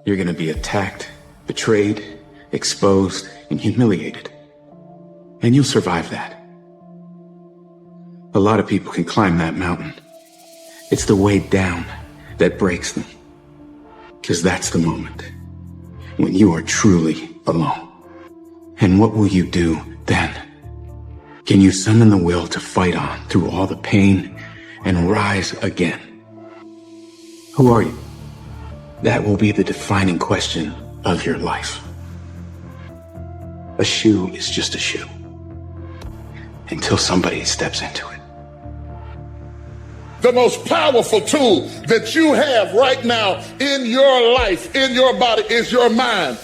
You're going to be attacked, betrayed, exposed, and humiliated. And you'll survive that. A lot of people can climb that mountain. It's the way down that breaks them. Because that's the moment when you are truly alone. And what will you do then? Can you summon the will to fight on through all the pain and rise again? Who are you? That will be the defining question of your life. A shoe is just a shoe until somebody steps into it. The most powerful tool that you have right now in your life, in your body, is your mind.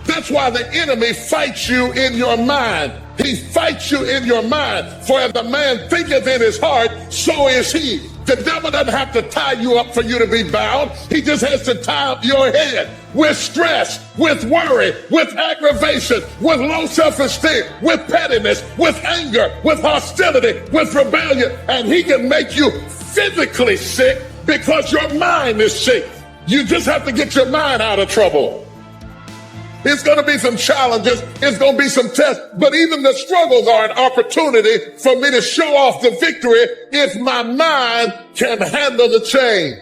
That's why the enemy fights you in your mind. He fights you in your mind. For as a man thinketh in his heart, so is he. The devil doesn't have to tie you up for you to be bound. He just has to tie up your head with stress, with worry, with aggravation, with low self-esteem, with pettiness, with anger, with hostility, with rebellion. And he can make you physically sick because your mind is sick. You just have to get your mind out of trouble. It's going to be some challenges. It's going to be some tests. But even the struggles are an opportunity for me to show off the victory if my mind can handle the change.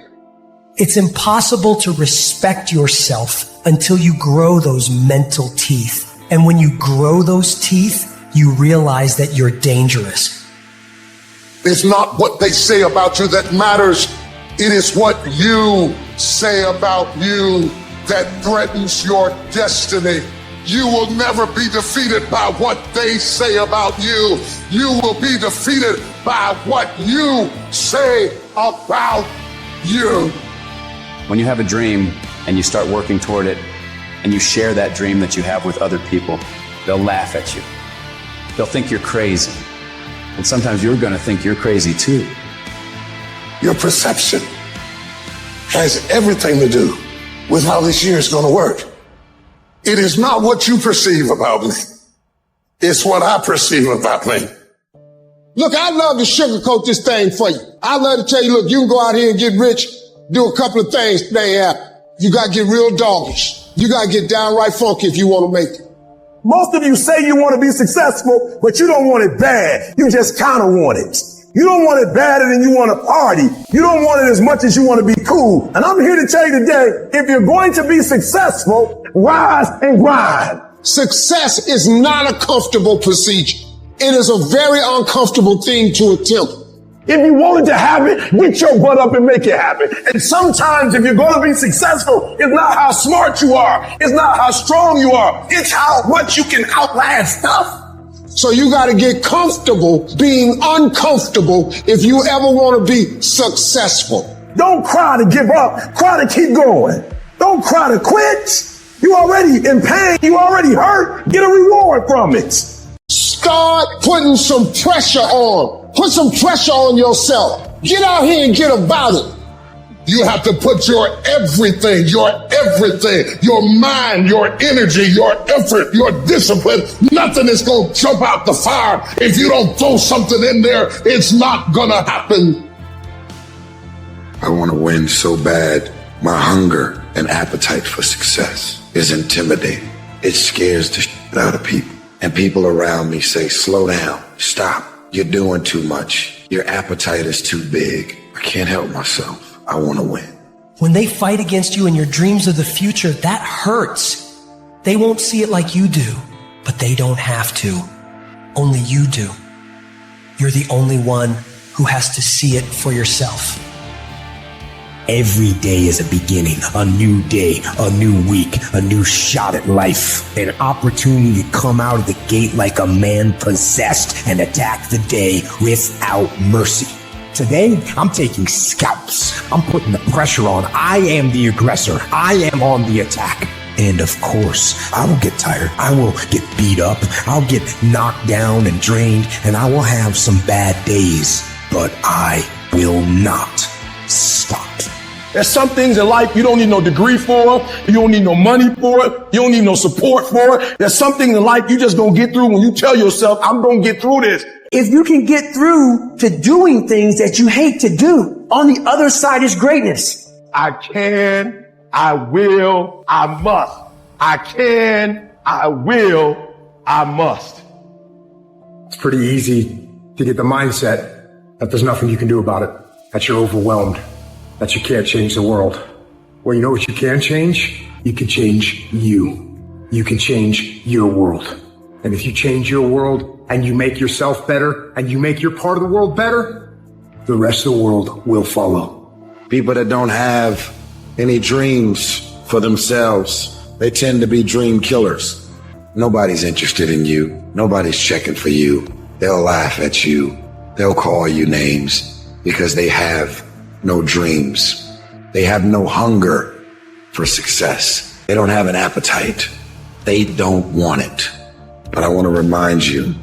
It's impossible to respect yourself until you grow those mental teeth. And when you grow those teeth, you realize that you're dangerous. It's not what they say about you that matters. It is what you say about you that threatens your destiny. You will never be defeated by what they say about you. You will be defeated by what you say about you. When you have a dream and you start working toward it and you share that dream that you have with other people, they'll laugh at you. They'll think you're crazy. And sometimes you're going to think you're crazy too. Your perception has everything to do with how this year is going to work. It is not what you perceive about me. It's what I perceive about me. Look, I love to sugarcoat this thing for you. I love to tell you, look, you can go out here and get rich, do a couple of things, they happen. You got to get real doggish. You got to get downright funky if you want to make it. Most of you say you want to be successful, but you don't want it bad. You just kind of want it. You don't want it badder than you want to party. You don't want it as much as you want to be cool. And I'm here to tell you today, if you're going to be successful, rise and grind. Success is not a comfortable procedure. It is a very uncomfortable thing to attempt. If you wanted to have it, get your butt up and make it happen. And sometimes if you're going to be successful, it's not how smart you are. It's not how strong you are. It's how much you can outlast stuff. So you got to get comfortable being uncomfortable if you ever want to be successful. Don't cry to give up. Cry to keep going. Don't cry to quit. You already in pain. You already hurt. Get a reward from it. Start putting some pressure on. Put some pressure on yourself. Get out here and get about it. You have to put your everything, your mind, your energy, your effort, your discipline. Nothing is going to jump out the fire. If you don't throw something in there, it's not going to happen. I want to win so bad. My hunger and appetite for success is intimidating. It scares the shit out of people. And people around me say, slow down, stop. You're doing too much. Your appetite is too big. I can't help myself. I want to win. When they fight against you in your dreams of the future, that hurts. They won't see it like you do, but they don't have to. Only you do. You're the only one who has to see it for yourself. Every day is a beginning, a new day, a new week, a new shot at life, an opportunity to come out of the gate like a man possessed and attack the day without mercy. Today, I'm taking scalps. I'm putting the pressure on. I am the aggressor. I am on the attack. And of course, I will get tired. I will get beat up. I'll get knocked down and drained, and I will have some bad days. But I will not stop. There's some things in life you don't need no degree for. You don't need no money for it. You don't need no support for it. There's some things in life you just gonna get through when you tell yourself, I'm gonna get through this. If you can get through to doing things that you hate to do, on the other side is greatness. I can, I will, I must. I can, I will, I must. It's pretty easy to get the mindset that there's nothing you can do about it, that you're overwhelmed, that you can't change the world. Well, you know what you can change? You can change you. You can change your world. And if you change your world and you make yourself better and you make your part of the world better, the rest of the world will follow. People that don't have any dreams for themselves, they tend to be dream killers. Nobody's interested in you. Nobody's checking for you. They'll laugh at you. They'll call you names because they have no dreams. They have no hunger for success. They don't have an appetite. They don't want it. But I want to remind you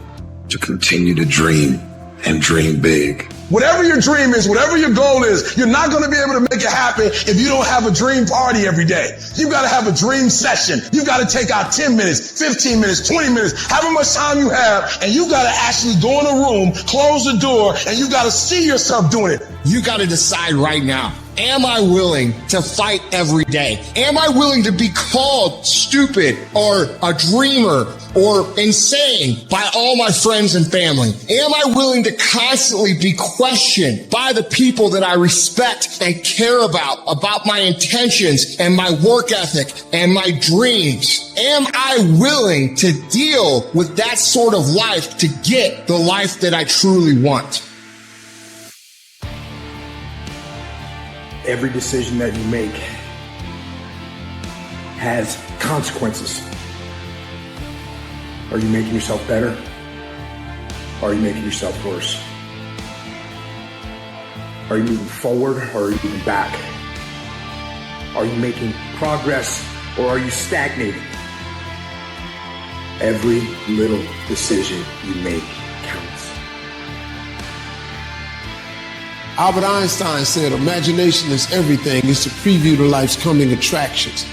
to continue to dream and dream big. Whatever your dream is, whatever your goal is, you're not going to be able to make it happen if you don't have a dream party every day. You got to have a dream session. You got to take out 10 minutes, 15 minutes, 20 minutes, however much time you have, and you got to actually go in a room, close the door, and you got to see yourself doing it. You got to decide right now. Am I willing to fight every day? Am I willing to be called stupid or a dreamer or insane by all my friends and family? Am I willing to constantly be questioned by the people that I respect and care about my intentions and my work ethic and my dreams? Am I willing to deal with that sort of life to get the life that I truly want? Every decision that you make has consequences. Are you making yourself better? Or are you making yourself worse? Are you moving forward or are you moving back? Are you making progress or are you stagnating? Every little decision you make counts. Albert Einstein said, imagination is everything. It's a preview to life's coming attractions.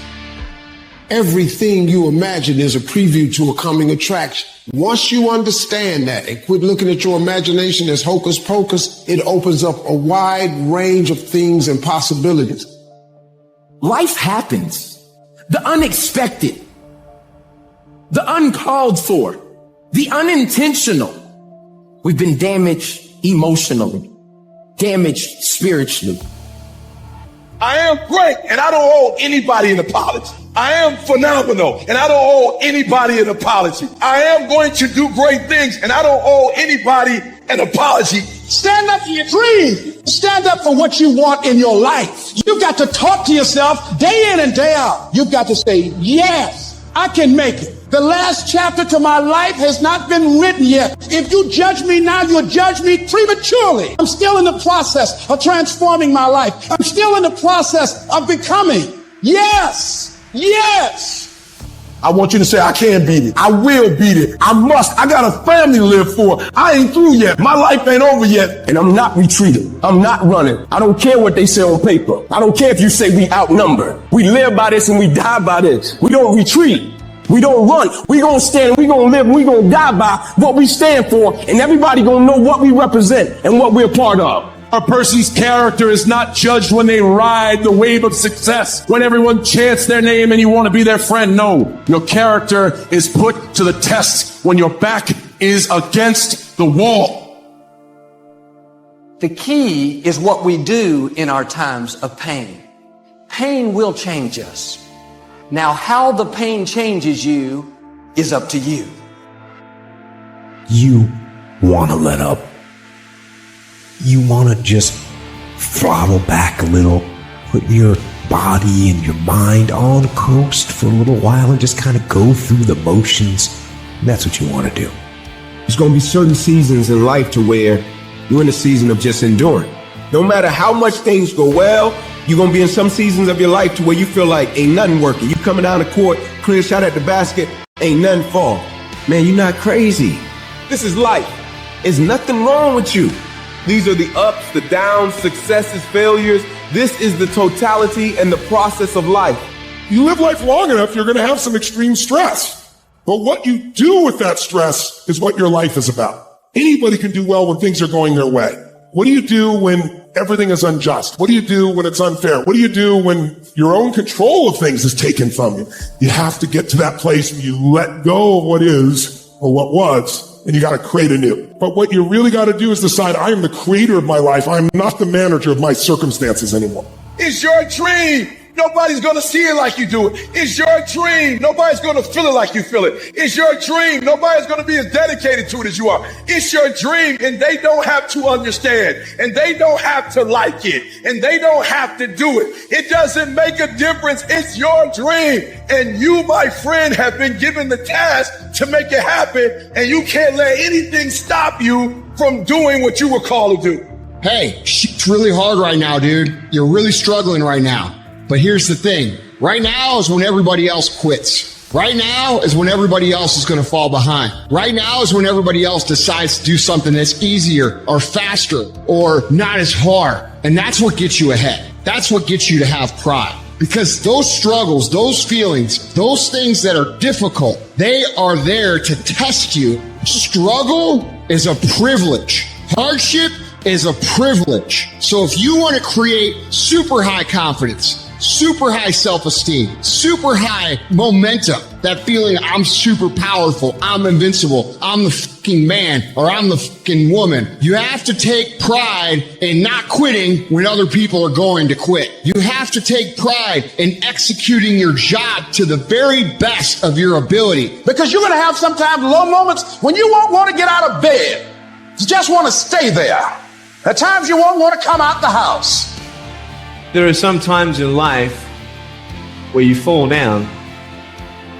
Everything you imagine is a preview to a coming attraction. Once you understand that and quit looking at your imagination as hocus pocus, it opens up a wide range of things and possibilities. Life happens. The unexpected. The uncalled for. The unintentional. We've been damaged emotionally. Damaged spiritually. I am great, and I don't owe anybody an apology. I am phenomenal, and I don't owe anybody an apology. I am going to do great things, and I don't owe anybody an apology. Stand up for your dream. Stand up for what you want in your life. You've got to talk to yourself day in and day out. You've got to say, yes, I can make it. The last chapter to my life has not been written yet. If you judge me now, you'll judge me prematurely. I'm still in the process of transforming my life. I'm still in the process of becoming. Yes, yes. I want you to say, I can beat it. I will beat it. I must. I got a family to live for. I ain't through yet. My life ain't over yet. And I'm not retreating. I'm not running. I don't care what they say on paper. I don't care if you say we outnumbered. We live by this and we die by this. We don't retreat. We don't run. We gonna stand, we gonna live, we gonna die by what we stand for, and everybody gonna know what we represent and what we're part of. A person's character is not judged when they ride the wave of success, when everyone chants their name and you want to be their friend. No, your character is put to the test when your back is against the wall. The key is what we do in our times of pain. Pain will change us. Now, how the pain changes you is up to you. You want to let up. You want to just throttle back a little, put your body and your mind on coast for a little while and just kind of go through the motions. And that's what you want to do. There's going to be certain seasons in life to where you're in a season of just enduring. No matter how much things go well, you're going to be in some seasons of your life to where you feel like ain't nothing working. You coming down the court, clear shot at the basket, ain't nothing fall. Man, you're not crazy. This is life. There's nothing wrong with you. These are the ups, the downs, successes, failures. This is the totality and the process of life. You live life long enough, you're going to have some extreme stress. But what you do with that stress is what your life is about. Anybody can do well when things are going their way. What do you do when everything is unjust? What do you do when it's unfair? What do you do when your own control of things is taken from you? You have to get to that place where you let go of what is or what was, and you got to create anew. But what you really got to do is decide, I am the creator of my life. I am not the manager of my circumstances anymore. It's your dream. Nobody's going to see it like you do it. It's your dream. Nobody's going to feel it like you feel it. It's your dream. Nobody's going to be as dedicated to it as you are. It's your dream, and they don't have to understand, and they don't have to like it, and they don't have to do it. It doesn't make a difference. It's your dream, and you, my friend, have been given the task to make it happen, and you can't let anything stop you from doing what you were called to do. Hey, it's really hard right now, dude. You're really struggling right now. But here's the thing. Right now is when everybody else quits. Right now is when everybody else is going to fall behind. Right now is when everybody else decides to do something that's easier or faster or not as hard. And that's what gets you ahead. That's what gets you to have pride. Because those struggles, those feelings, those things that are difficult, they are there to test you. Struggle is a privilege. Hardship is a privilege. So if you want to create super high confidence, super high self-esteem, super high momentum, that feeling I'm super powerful, I'm invincible, I'm the fucking man, or I'm the fucking woman, you have to take pride in not quitting when other people are going to quit. You have to take pride in executing your job to the very best of your ability. Because you're going to have sometimes low moments when you won't want to get out of bed. You just want to stay there. At times you won't want to come out the house. There are some times in life where you fall down,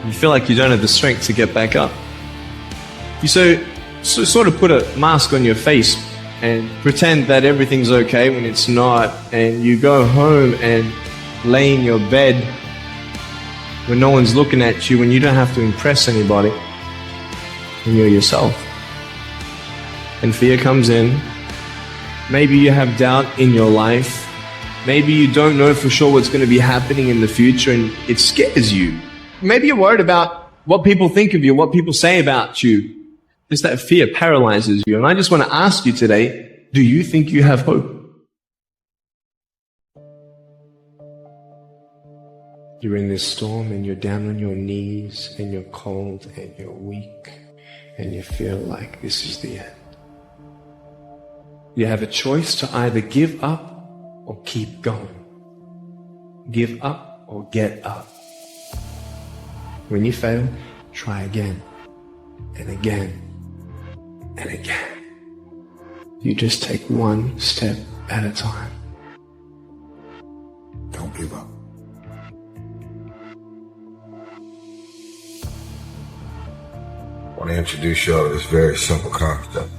you feel like you don't have the strength to get back up. You so sort of put a mask on your face and pretend that everything's okay when it's not, and you go home and lay in your bed when no one's looking at you, when you don't have to impress anybody, and you're yourself. And fear comes in. Maybe you have doubt in your life. Maybe you don't know for sure what's going to be happening in the future, and it scares you. Maybe you're worried about what people think of you, what people say about you. Just that fear paralyzes you. And I just want to ask you today, do you think you have hope? You're in this storm and you're down on your knees and you're cold and you're weak and you feel like this is the end. You have a choice to either give up or keep going. Give up or get up. When you fail, try again and again and again. You just take one step at a time. Don't give up. I want to introduce y'all to this very simple concept.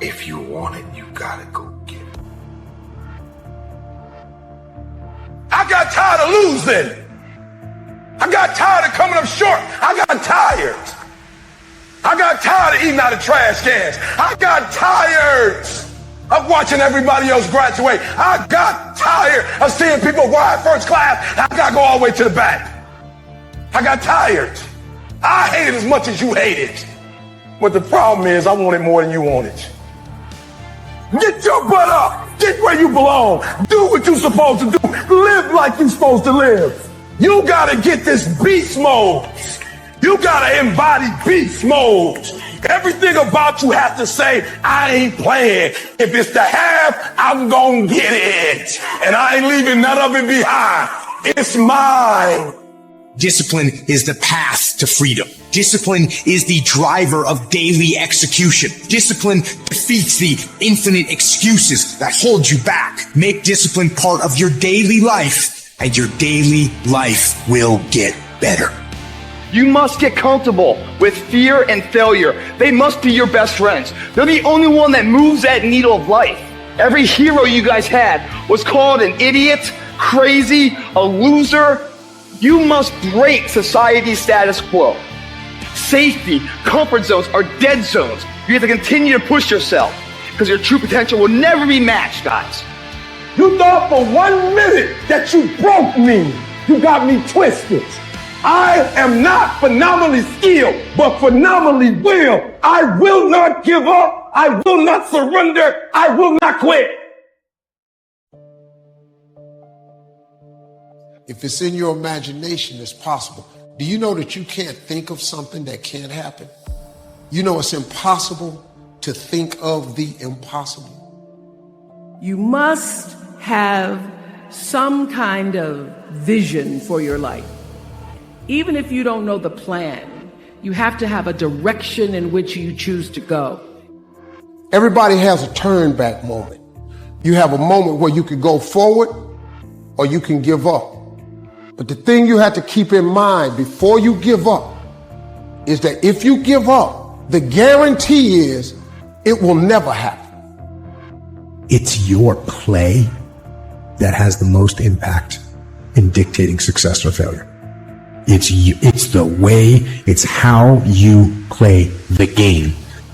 If you want it, you gotta go get it. I got tired of losing. I got tired of coming up short. I got tired. I got tired of eating out of trash cans. I got tired of watching everybody else graduate. I got tired of seeing people ride first class. I got to go all the way to the back. I got tired. I hate it as much as you hate it. But the problem is I want it more than you want it. Get your butt up. Get where you belong. Do what you're supposed to do. Live like you're supposed to live. You gotta get this beast mode. You gotta embody beast mode. Everything about you has to say, I ain't playing. If it's to have, I'm gonna get it. And I ain't leaving none of it behind. It's mine. Discipline is the path to freedom. Discipline is the driver of daily execution. Discipline defeats the infinite excuses that hold you back. Make discipline part of your daily life, and your daily life will get better. You must get comfortable with fear and failure. They must be your best friends. They're the only one that moves that needle of life. Every hero you guys had was called an idiot, crazy, a loser. You must break society's status quo. Safety, comfort zones are dead zones. You have to continue to push yourself because your true potential will never be matched, guys. You thought for 1 minute that you broke me. You got me twisted. I am not phenomenally skilled, but phenomenally willed. I will not give up. I will not surrender. I will not quit. If it's in your imagination, it's possible. Do you know that you can't think of something that can't happen? You know it's impossible to think of the impossible. You must have some kind of vision for your life. Even if you don't know the plan, you have to have a direction in which you choose to go. Everybody has a turn back moment. You have a moment where you can go forward or you can give up. But the thing you have to keep in mind before you give up is that if you give up, the guarantee is it will never happen. It's your play that has the most impact in dictating success or failure. It's you, it's the way, it's how you play the game.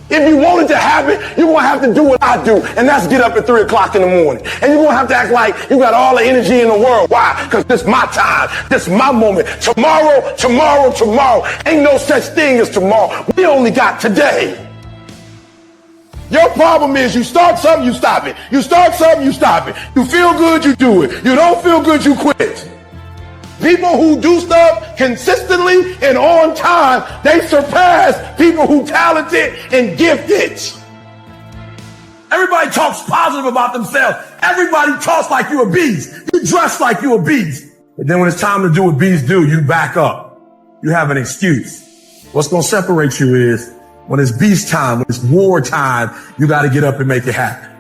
If you want it to happen, you're going to have to do what I do, and that's get up at 3 o'clock in the morning. And you're going to have to act like you got all the energy in the world. Why? Because this is my time. This is my moment. Tomorrow, tomorrow, tomorrow. Ain't no such thing as tomorrow. We only got today. Your problem is you start something, you stop it. You start something, you stop it. You feel good, you do it. You don't feel good, you quit. People who do stuff consistently and on time, they surpass people who talented and gifted. Everybody talks positive about themselves. Everybody talks like you a beast. You dress like you a beast. But then when it's time to do what beasts do, you back up. You have an excuse. What's going to separate you is when it's beast time, when it's war time, you got to get up and make it happen.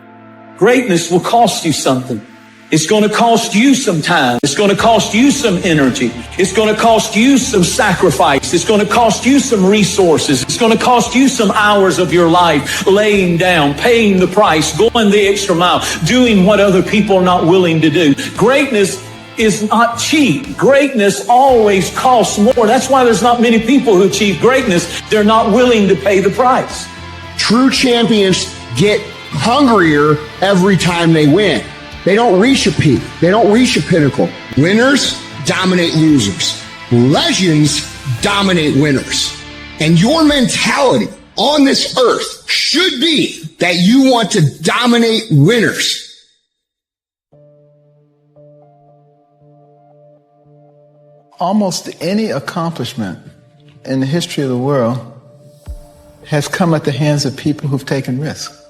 Greatness will cost you something. It's going to cost you some time. It's going to cost you some energy. It's going to cost you some sacrifice. It's going to cost you some resources. It's going to cost you some hours of your life laying down, paying the price, going the extra mile, doing what other people are not willing to do. Greatness is not cheap. Greatness always costs more. That's why there's not many people who achieve greatness. They're not willing to pay the price. True champions get hungrier every time they win. They don't reach a peak. They don't reach a pinnacle. Winners dominate losers. Legends dominate winners. And your mentality on this earth should be that you want to dominate winners. Almost any accomplishment in the history of the world has come at the hands of people who've taken risks.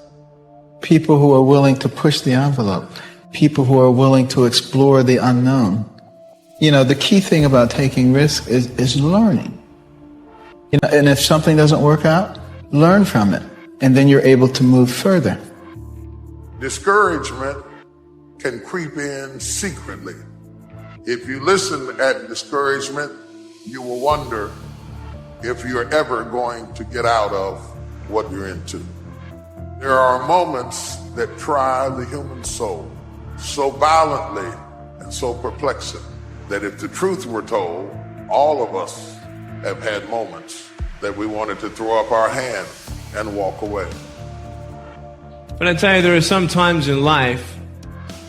People who are willing to push the envelope. People who are willing to explore the unknown. You know, the key thing about taking risks is learning. You know, and if something doesn't work out, learn from it. And then you're able to move further. Discouragement can creep in secretly. If you listen at discouragement, you will wonder if you're ever going to get out of what you're into. There are moments that try the human soul so violently and so perplexing that if the truth were told, all of us have had moments that we wanted to throw up our hands and walk away. But I tell you, there are some times in life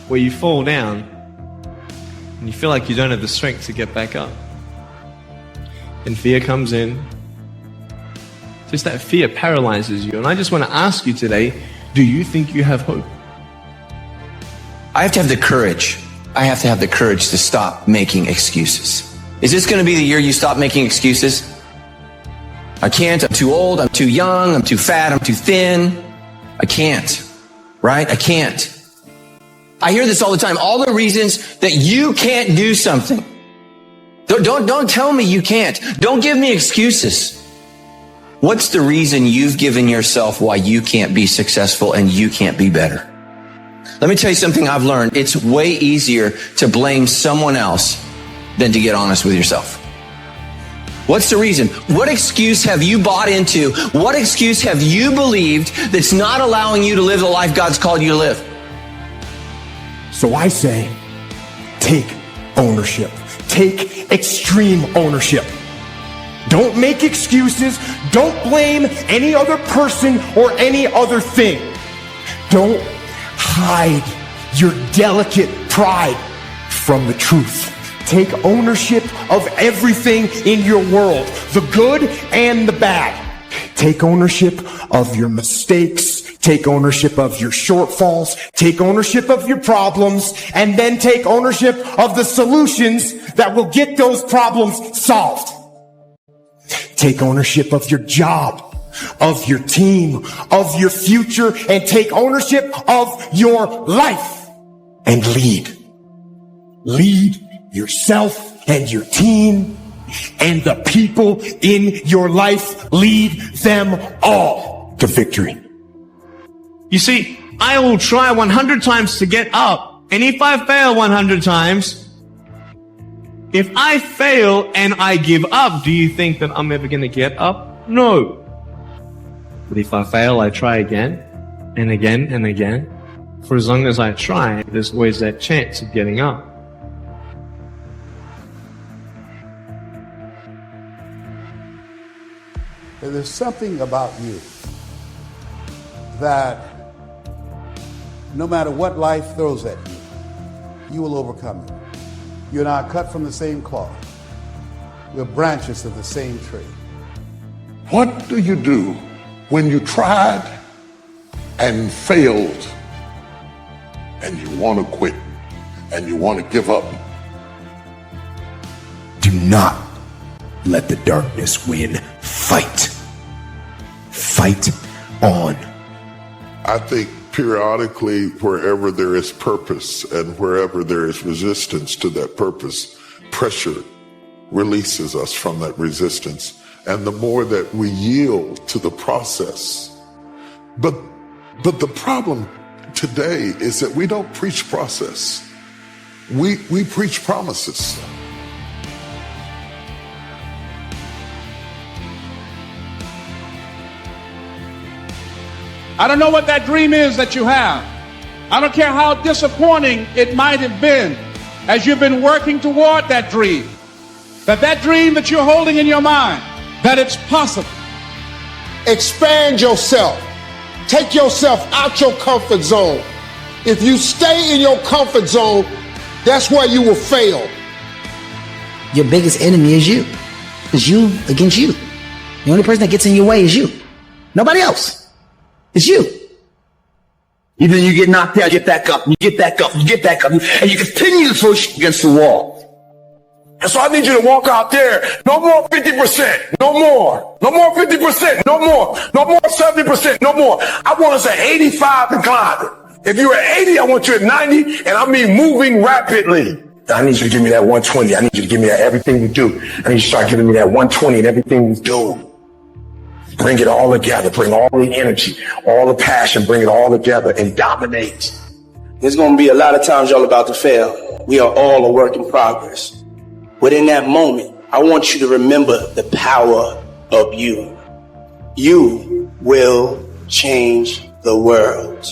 where you fall down and you feel like you don't have the strength to get back up. And fear comes in. Just that fear paralyzes you. And I just want to ask you today, do you think you have hope? I have to have the courage. I have to have the courage to stop making excuses. Is this going to be the year you stop making excuses? I can't. I'm too old. I'm too young. I'm too fat. I'm too thin. I can't. Right? I can't. I hear this all the time. All the reasons that you can't do something. Don't tell me you can't. Don't give me excuses. What's the reason you've given yourself why you can't be successful and you can't be better? Let me tell you something I've learned. It's way easier to blame someone else than to get honest with yourself. What's the reason? What excuse have you bought into? What excuse have you believed that's not allowing you to live the life God's called you to live? So I say, take ownership. Take extreme ownership. Don't make excuses. Don't blame any other person or any other thing. Don't hide your delicate pride from the truth. Take ownership of everything in your world, the good and the bad. Take ownership of your mistakes. Take ownership of your shortfalls. Take ownership of your problems. And then take ownership of the solutions that will get those problems solved. Take ownership of your job, of your team, of your future, and take ownership of your life. And lead. Lead yourself and your team and the people in your life. Lead them all to victory. You see, I will try 100 times to get up. And if I fail 100 times, if I fail and I give up, do you think that I'm ever going to get up? No. But if I fail, I try again and again and again. For as long as I try, there's always that chance of getting up. There's something about you that no matter what life throws at you, you will overcome it. You and I are cut from the same cloth. We're branches of the same tree. What do you do when you tried and failed and you want to quit and you want to give up? Do not let the darkness win. Fight. Fight on. I think periodically, wherever there is purpose and wherever there is resistance to that purpose, pressure releases us from that resistance. And the more that we yield to the process. But the problem today is that we don't preach process. We preach promises. I don't know what that dream is that you have. I don't care how disappointing it might have been as you've been working toward that dream. That dream that you're holding in your mind, that it's possible. Expand yourself. Take yourself out your comfort zone. If you stay in your comfort zone, that's where you will fail. Your biggest enemy is you. It's you against you. The only person that gets in your way is you. Nobody else. It's you. Either you get knocked down, get back up, you get back up, you get back up, and you continue to push against the wall. And so I need you to walk out there. No more 50%. No more. No more 50%. No more. No more 70%. No more. I want us at 85 and climbing. If you're at 80, I want you at 90, and I mean moving rapidly. I need you to give me that 120. I need you to give me that everything we do. I need you to start giving me that 120 and everything we do. Bring it all together. Bring all the energy, all the passion, bring it all together and dominate. There's going to be a lot of times y'all about to fail. We are all a work in progress. But in that moment, I want you to remember the power of you. You will change the world.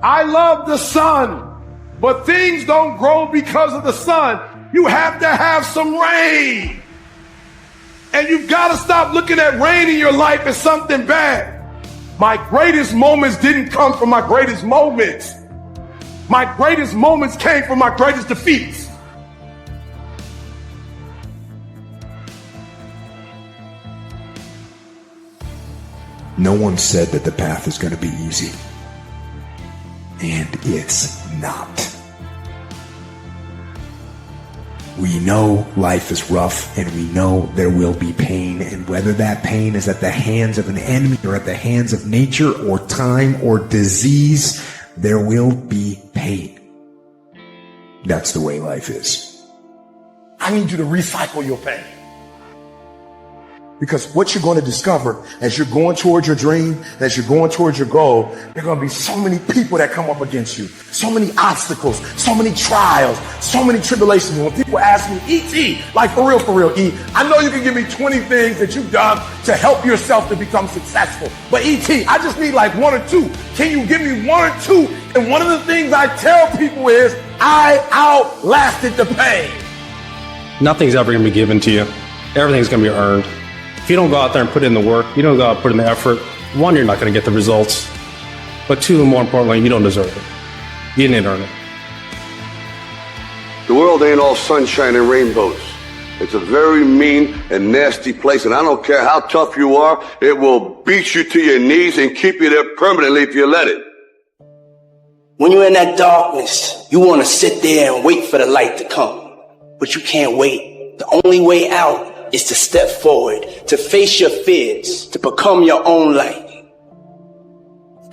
I love the sun, but things don't grow because of the sun. You have to have some rain. And you've got to stop looking at rain in your life as something bad. My greatest moments didn't come from my greatest moments. My greatest moments came from my greatest defeats. No one said that the path is going to be easy. And it's not. We know life is rough, and we know there will be pain, and whether that pain is at the hands of an enemy or at the hands of nature or time or disease, there will be pain. That's the way life is. I need you to recycle your pain. Because what you're going to discover as you're going towards your dream, as you're going towards your goal, there are going to be so many people that come up against you, so many obstacles, so many trials, so many tribulations. When people ask me, E.T., like for real, E, I know you can give me 20 things that you've done to help yourself to become successful. But E.T., I just need like one or two. Can you give me one or two? And one of the things I tell people is, I outlasted the pain. Nothing's ever going to be given to you. Everything's going to be earned. If you don't go out there and put in the work, you don't go out and put in the effort, one, you're not going to get the results. But two, more importantly, you don't deserve it. You didn't earn it. world ain't all sunshine and rainbows. It's a very mean and nasty place, and I don't care how tough you are, it will beat you to your knees and keep you there permanently if you let it. When you're in that darkness, you want to sit there and wait for the light to come. But you can't wait. The only way out is to step forward, to face your fears, to become your own light.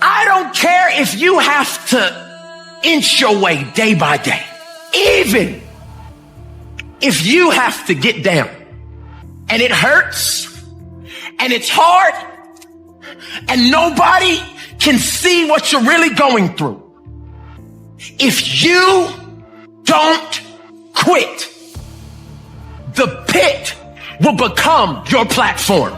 I don't care if you have to inch your way day by day. Even if you have to get down and it hurts and it's hard and nobody can see what you're really going through. If you don't quit, the pit will become your platform.